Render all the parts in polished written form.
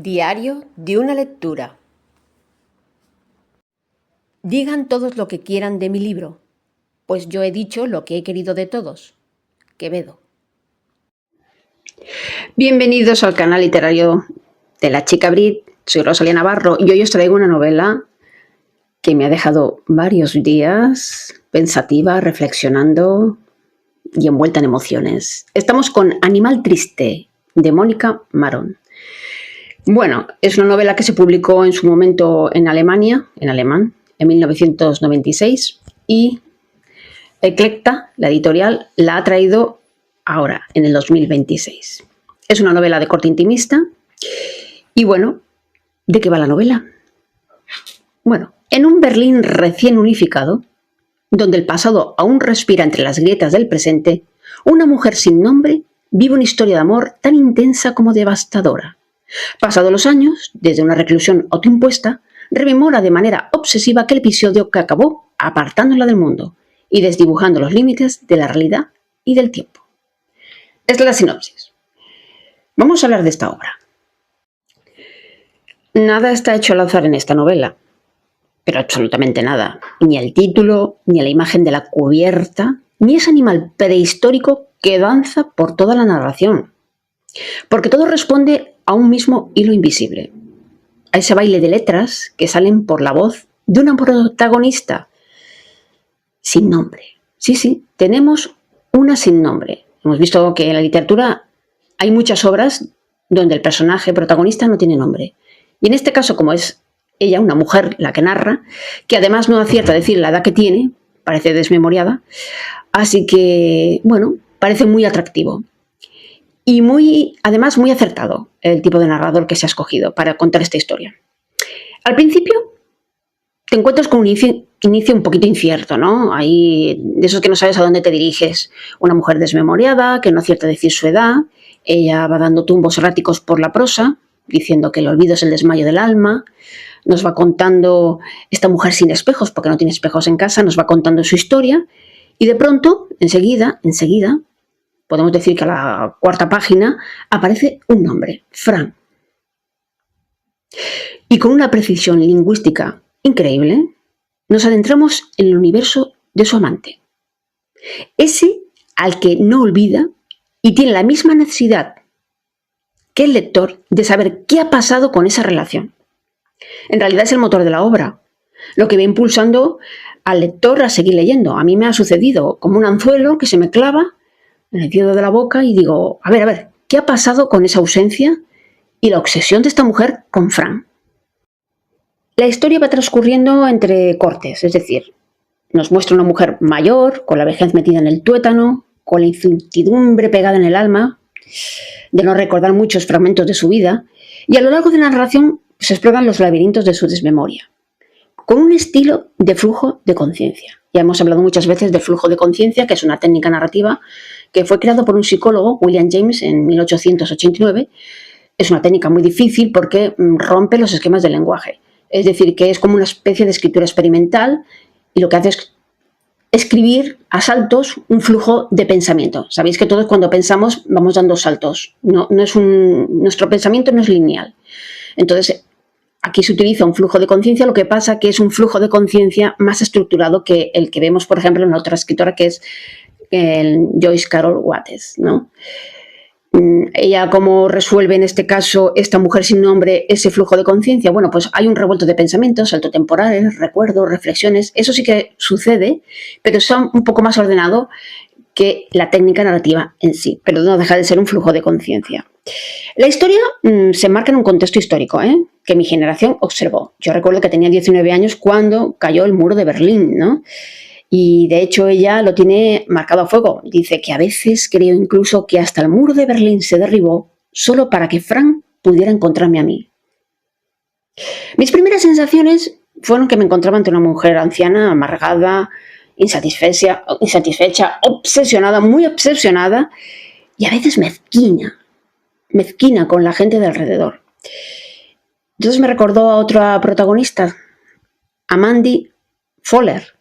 Diario de una lectura. Digan todos lo que quieran de mi libro, pues yo he dicho lo que he querido de todos. Quevedo. Bienvenidos al canal literario de la chica Brit. Soy Rosalía Navarro y hoy os traigo una novela que me ha dejado varios días pensativa, reflexionando y envuelta en emociones. Estamos con Animal Triste, de Mónica Maron. Bueno, es una novela que se publicó en su momento en Alemania, en alemán, en 1996, y Eclecta, la editorial, la ha traído ahora, en el 2026. Es una novela de corte intimista y bueno, ¿de qué va la novela? Bueno, en un Berlín recién unificado, donde el pasado aún respira entre las grietas del presente, una mujer sin nombre vive una historia de amor tan intensa como devastadora. Pasados los años, desde una reclusión autoimpuesta, rememora de manera obsesiva aquel episodio que acabó apartándola del mundo y desdibujando los límites de la realidad y del tiempo. Esta es la sinopsis. Vamos a hablar de esta obra. Nada está hecho al azar en esta novela, pero absolutamente nada. Ni el título, ni la imagen de la cubierta, ni ese animal prehistórico que danza por toda la narración. Porque todo responde a un mismo hilo invisible, a ese baile de letras que salen por la voz de una protagonista sin nombre. Sí, tenemos una sin nombre. Hemos visto que en la literatura hay muchas obras donde el personaje protagonista no tiene nombre. Y en este caso, como es ella, una mujer, la que narra, que además no acierta a decir la edad que tiene, parece desmemoriada, así que, bueno, parece muy atractivo. Y además muy acertado el tipo de narrador que se ha escogido para contar esta historia. Al principio te encuentras con un inicio un poquito incierto, ¿no? Hay de esos que no sabes a dónde te diriges. Una mujer desmemoriada que no acierta a decir su edad. Ella va dando tumbos erráticos por la prosa, diciendo que el olvido es el desmayo del alma. Nos va contando esta mujer sin espejos, porque no tiene espejos en casa, nos va contando su historia. Y de pronto, enseguida, podemos decir que a la cuarta página aparece un nombre, Fran. Y con una precisión lingüística increíble, nos adentramos en el universo de su amante. Ese al que no olvida y tiene la misma necesidad que el lector de saber qué ha pasado con esa relación. En realidad es el motor de la obra, lo que va impulsando al lector a seguir leyendo. A mí me ha sucedido como un anzuelo que se me clava en el dedo de la boca y digo, a ver, ¿qué ha pasado con esa ausencia y la obsesión de esta mujer con Fran? La historia va transcurriendo entre cortes, es decir, nos muestra una mujer mayor, con la vejez metida en el tuétano, con la incertidumbre pegada en el alma, de no recordar muchos fragmentos de su vida, y a lo largo de la narración se exploran los laberintos de su desmemoria, con un estilo de flujo de conciencia. Ya hemos hablado muchas veces del flujo de conciencia, que es una técnica narrativa que fue creado por un psicólogo, William James, en 1889. Es una técnica muy difícil porque rompe los esquemas del lenguaje. Es decir, que es como una especie de escritura experimental y lo que hace es escribir a saltos un flujo de pensamiento. Sabéis que todos cuando pensamos vamos dando saltos. Nuestro pensamiento no es lineal. Entonces, aquí se utiliza un flujo de conciencia, lo que pasa que es un flujo de conciencia más estructurado que el que vemos, por ejemplo, en la otra escritora, que es Joyce Carol Oates, ¿no? Ella, ¿cómo resuelve en este caso esta mujer sin nombre ese flujo de conciencia? Bueno, pues hay un revuelto de pensamientos, saltotemporales, recuerdos, reflexiones. Eso sí que sucede, pero está un poco más ordenado que la técnica narrativa en sí, pero no deja de ser un flujo de conciencia. La historia se enmarca en un contexto histórico, que mi generación observó. Yo recuerdo que tenía 19 años cuando cayó el muro de Berlín, ¿no? Y de hecho ella lo tiene marcado a fuego. Dice que a veces creo incluso que hasta el muro de Berlín se derribó solo para que Fran pudiera encontrarme a mí. Mis primeras sensaciones fueron que me encontraba ante una mujer anciana, amargada, insatisfecha, obsesionada, muy obsesionada y a veces mezquina con la gente de alrededor. Entonces me recordó a otra protagonista, a Mandy Fowler,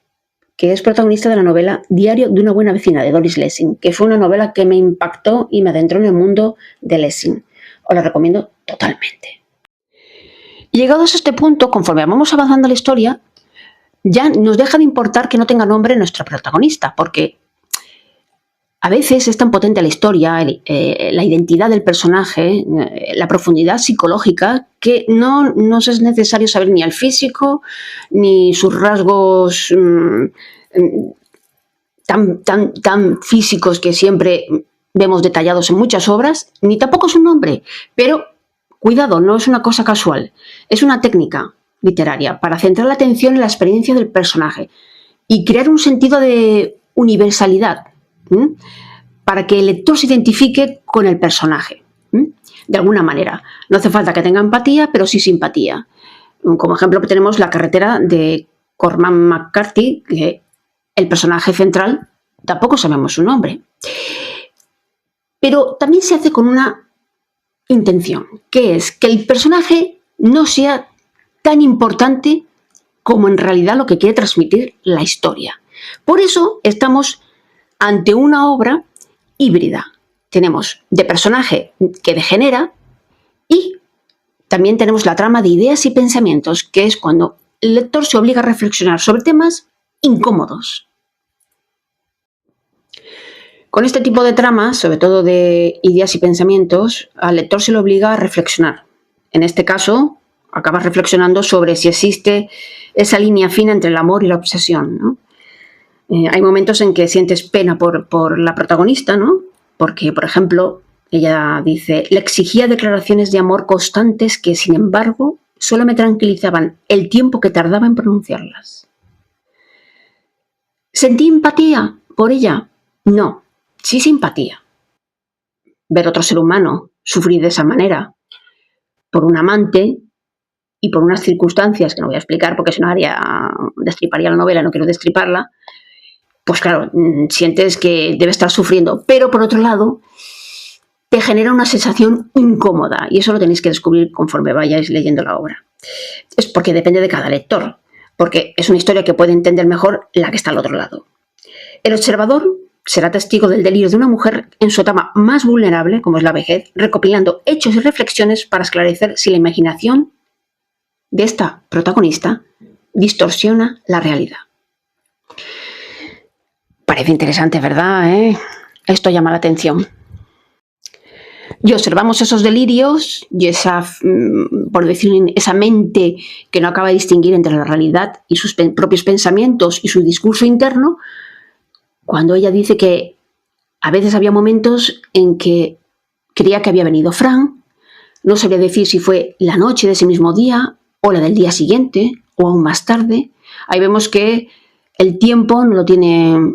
que es protagonista de la novela Diario de una buena vecina, de Doris Lessing, que fue una novela que me impactó y me adentró en el mundo de Lessing. Os la recomiendo totalmente. Y llegados a este punto, conforme vamos avanzando la historia, ya nos deja de importar que no tenga nombre nuestra protagonista, porque a veces es tan potente la historia, la identidad del personaje, la profundidad psicológica, que no nos es necesario saber ni el físico, ni sus rasgos tan físicos que siempre vemos detallados en muchas obras, ni tampoco su nombre. Pero, cuidado, no es una cosa casual, es una técnica literaria para centrar la atención en la experiencia del personaje y crear un sentido de universalidad, para que el lector se identifique con el personaje, de alguna manera. No hace falta que tenga empatía, pero sí simpatía. Como ejemplo tenemos La carretera de Cormac McCarthy, que el personaje central tampoco sabemos su nombre. Pero también se hace con una intención, que es que el personaje no sea tan importante como en realidad lo que quiere transmitir la historia. Por eso estamos ante una obra híbrida. Tenemos de personaje que degenera y también tenemos la trama de ideas y pensamientos, que es cuando el lector se obliga a reflexionar sobre temas incómodos. Con este tipo de tramas, sobre todo de ideas y pensamientos, al lector se le obliga a reflexionar. En este caso, acabas reflexionando sobre si existe esa línea fina entre el amor y la obsesión, ¿no? Hay momentos en que sientes pena por la protagonista, ¿no? Porque, por ejemplo, ella dice: le exigía declaraciones de amor constantes que, sin embargo, solo me tranquilizaban el tiempo que tardaba en pronunciarlas. ¿Sentí empatía por ella? No, sí simpatía. Ver otro ser humano sufrir de esa manera por un amante y por unas circunstancias que no voy a explicar porque si no destriparía la novela, no quiero destriparla, pues claro, sientes que debe estar sufriendo, pero por otro lado te genera una sensación incómoda y eso lo tenéis que descubrir conforme vayáis leyendo la obra. Es porque depende de cada lector, porque es una historia que puede entender mejor la que está al otro lado. El observador será testigo del delirio de una mujer en su etapa más vulnerable, como es la vejez, recopilando hechos y reflexiones para esclarecer si la imaginación de esta protagonista distorsiona la realidad. Parece interesante, ¿verdad? Esto llama la atención. Y observamos esos delirios y esa mente que no acaba de distinguir entre la realidad y sus propios pensamientos y su discurso interno, cuando ella dice que a veces había momentos en que creía que había venido Fran, no sabría decir si fue la noche de ese mismo día o la del día siguiente o aún más tarde. Ahí vemos que el tiempo no lo tiene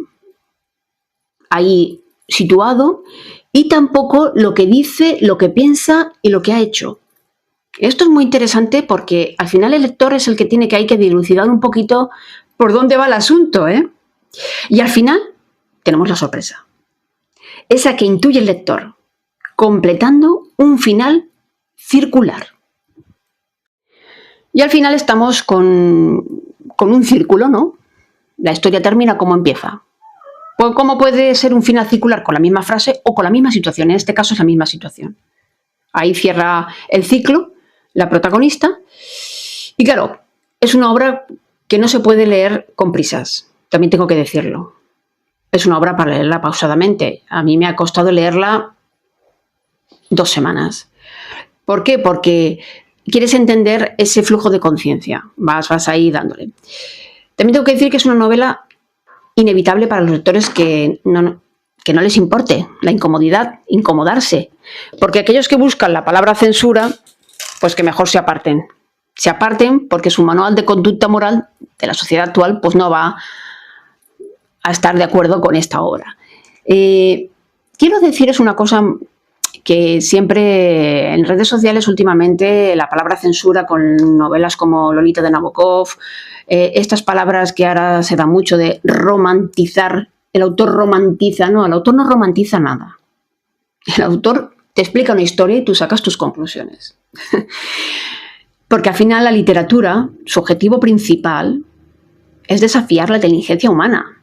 ahí situado y tampoco lo que dice, lo que piensa y lo que ha hecho. Esto es muy interesante porque al final el lector es el que tiene que hay que dilucidar un poquito por dónde va el asunto, Y al final tenemos la sorpresa, esa que intuye el lector, completando un final circular. Y al final estamos con un círculo, ¿no? La historia termina como empieza. ¿Cómo puede ser un final circular? Con la misma frase o con la misma situación. En este caso es la misma situación. Ahí cierra el ciclo la protagonista. Y claro, es una obra que no se puede leer con prisas. También tengo que decirlo. Es una obra para leerla pausadamente. A mí me ha costado leerla 2 semanas. ¿Por qué? Porque quieres entender ese flujo de conciencia. Vas ahí dándole. También tengo que decir que es una novela inevitable para los lectores que no les importe la incomodidad, incomodarse. Porque aquellos que buscan la palabra censura, pues que mejor se aparten. Se aparten porque su manual de conducta moral de la sociedad actual pues no va a estar de acuerdo con esta obra. Quiero deciros una cosa que siempre en redes sociales últimamente la palabra censura con novelas como Lolita de Nabokov, estas palabras que ahora se da mucho de romantizar, el autor romantiza, no, el autor no romantiza nada. El autor te explica una historia y tú sacas tus conclusiones. Porque al final la literatura, su objetivo principal es desafiar la inteligencia humana.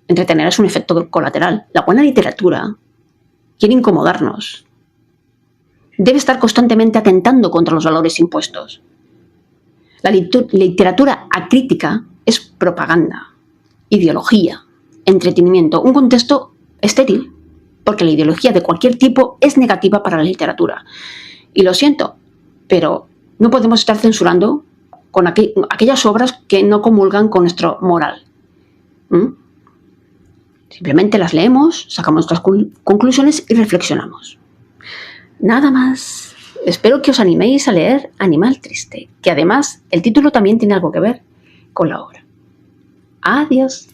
Entretener es un efecto colateral. La buena literatura quiere incomodarnos. Debe estar constantemente atentando contra los valores impuestos. La literatura acrítica es propaganda, ideología, entretenimiento, un contexto estéril, porque la ideología de cualquier tipo es negativa para la literatura. Y lo siento, pero no podemos estar censurando con aquellas obras que no comulgan con nuestra moral. Simplemente las leemos, sacamos nuestras conclusiones y reflexionamos. Nada más. Espero que os animéis a leer Animal Triste, que además el título también tiene algo que ver con la obra. Adiós.